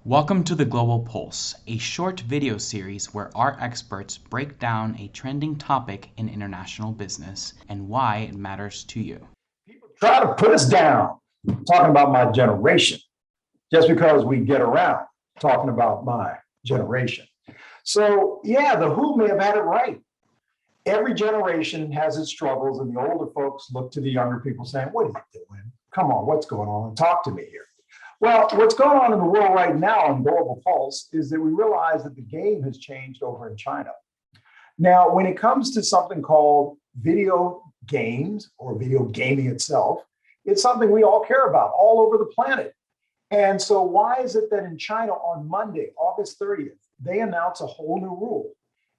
Welcome to the Global Pulse, a short video series where our experts break down a trending topic in international business and why it matters to you. People try to put us down talking about my generation just because we get around talking about my generation. So, yeah, the WHO may have had it right. Every generation has its struggles, and the older folks look to the younger people saying, "What are you doing? Come on, what's going on? Talk to me here." Well, what's going on in the world right now on Global Pulse is that we realize that the game has changed over in China. Now, when it comes to something called video games or video gaming itself, it's something we all care about all over the planet. And so, why is it that in China on Monday, August 30th, they announce a whole new rule?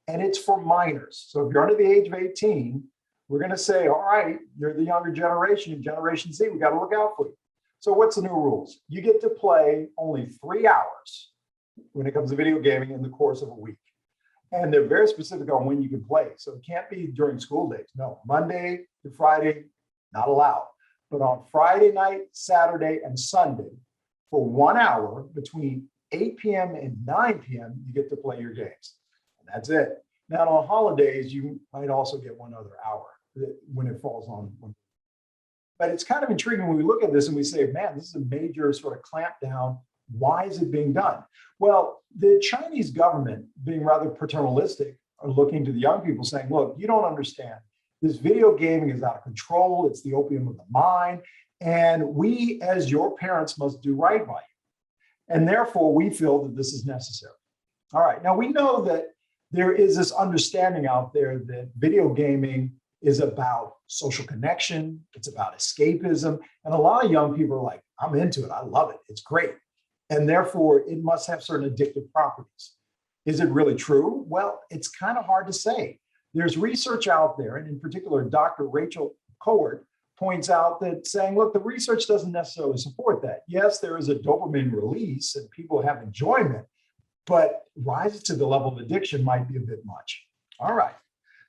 And it's for minors. So, if you're under the age of 18, we're going to say, all right, you're the younger generation, Generation Z, we got to look out for you. So, what's the new rules? You get to play only 3 hours when it comes to video gaming in the course of a week. And they're very specific on when you can play. So it can't be during school days. No, Monday to Friday, not allowed. But on Friday night, Saturday, and Sunday, for 1 hour between 8 p.m. and 9 p.m., you get to play your games. And that's it. Now, on holidays, you might also get 1 other hour when it falls on. But it's kind of intriguing when we look at this and we say, man, this is a major sort of clampdown. Why is it being done? Well, the Chinese government, being rather paternalistic, are looking to the young people saying, look, you don't understand. This video gaming is out of control. It's the opium of the mind. And we, as your parents, must do right by you. And therefore, we feel that this is necessary. All right. Now, we know that there is this understanding out there that video gaming is about social connection. It's about escapism. And a lot of young people are like, I'm into it. I love it. It's great. And therefore, it must have certain addictive properties. Is it really true? Well, it's kind of hard to say. There's research out there, and in particular, Dr. Rachel Cowart points out that saying, look, the research doesn't necessarily support that. Yes, there is a dopamine release and people have enjoyment, but rise to the level of addiction might be a bit much. All right.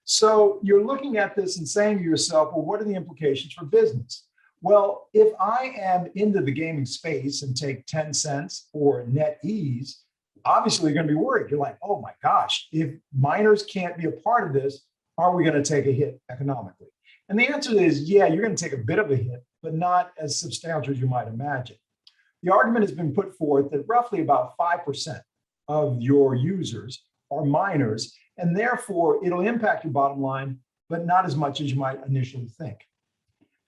So you're looking at this and saying to yourself, well, what are the implications for business? Well, if I am into the gaming space and take Tencent or NetEase, obviously you're going to be worried. You're like, oh my gosh, if minors can't be a part of this, are we going to take a hit economically? And the answer is, yeah, you're going to take a bit of a hit, but not as substantial as you might imagine. The argument has been put forth that roughly about 5% of your users are minors, and therefore it'll impact your bottom line, but not as much as you might initially think.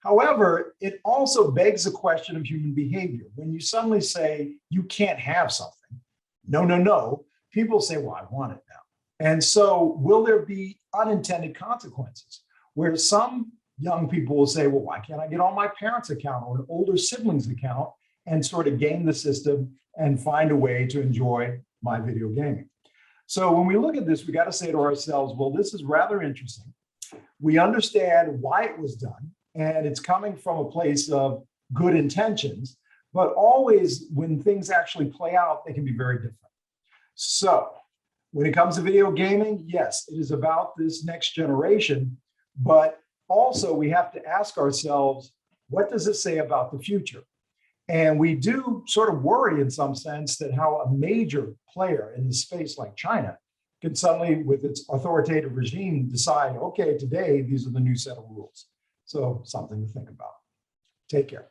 However, it also begs the question of human behavior. When you suddenly say you can't have something, no, people say, well, I want it now. And so will there be unintended consequences where some young people will say, well, why can't I get on my parents' account or an older sibling's account and sort of game the system and find a way to enjoy my video gaming? So when we look at this, we got to say to ourselves, well, this is rather interesting. We understand why it was done. And it's coming from a place of good intentions, but always when things actually play out, they can be very different. So when it comes to video gaming, yes, it is about this next generation, but also we have to ask ourselves, what does it say about the future? And we do sort of worry in some sense that how a major player in the space like China can suddenly, with its authoritative regime, decide, okay, today, these are the new set of rules. So something to think about. Take care.